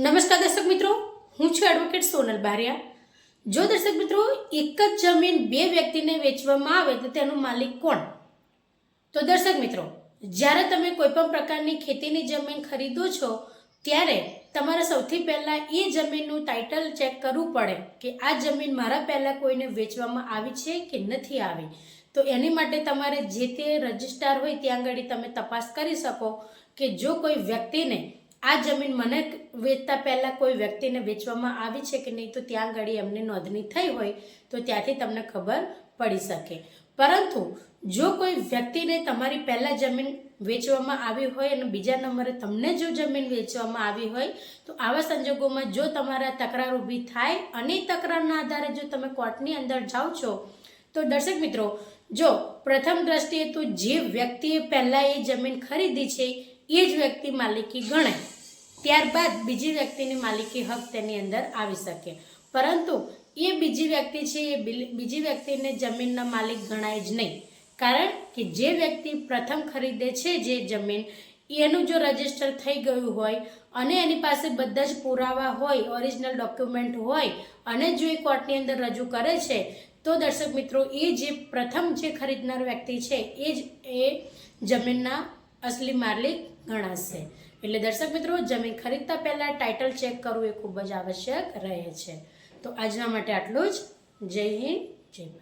નમસ્કાર દર્શક મિત્રો, હું છું એડવોકેટ સોનલ બારિયા। જો દર્શક મિત્રો એક જ જમીન બે વ્યક્તિને વેચવામાં આવે તો તેનો માલિક કોણ? તો દર્શક મિત્રો, જ્યારે તમે કોઈ પણ પ્રકારની ખેતીની જમીન ખરીદો છો ત્યારે તમારે સૌથી પહેલાં એ જમીનનું ટાઇટલ ચેક કરવું પડે કે આ જમીન મારા પહેલાં કોઈને વેચવામાં આવી છે કે નથી આવી। તો એની માટે તમારે જે તે રજિસ્ટ્રાર હોય ત્યાં આગળ તમે તપાસ કરી શકો કે જો કોઈ વ્યક્તિને આ જમીન મને વેચતા પહેલાં કોઈ વ્યક્તિને વેચવામાં આવી છે કે નહીં, તો ત્યાં આગળ એમની નોંધણી થઈ હોય તો ત્યાંથી તમને ખબર પડી શકે। પરંતુ જો કોઈ વ્યક્તિને તમારી પહેલાં જમીન વેચવામાં આવી હોય અને બીજા નંબરે તમને જો જમીન વેચવામાં આવી હોય તો આવા સંજોગોમાં જો તમારા તકરાર ઊભી થાય અને તકરારના આધારે જો તમે કોર્ટની અંદર જાઓ છો તો દર્શક મિત્રો, જો પ્રથમ દ્રષ્ટિએ તો જે વ્યક્તિએ પહેલાં એ જમીન ખરીદી છે એ જ વ્યક્તિ માલિકી ગણાય, ત્યારબાદ બીજી વ્યક્તિની માલિકી હક તેની અંદર આવી શકે। પરંતુ એ બીજી વ્યક્તિ છે એ બીજી વ્યક્તિને જમીનના માલિક ગણાય જ નહીં, કારણ કે જે વ્યક્તિ પ્રથમ ખરીદે છે જે જમીન એનું જો રજિસ્ટર થઈ ગયું હોય અને એની પાસે બધા જ પુરાવા હોય, ઓરિજિનલ ડોક્યુમેન્ટ હોય અને જો એ કોર્ટની અંદર રજૂ કરે છે તો દર્શક મિત્રો એ જે પ્રથમ જે ખરીદનાર વ્યક્તિ છે એ જ એ જમીનના અસલી માલિક ગણાશે। એટલે દર્શક મિત્રો, જમીન ખરીદતા પહેલાં ટાઇટલ ચેક કરવું એ ખૂબ જ આવશ્યક રહે છે। તો આજના માટે આટલું જ। જય હિન્દ, જય ભારત।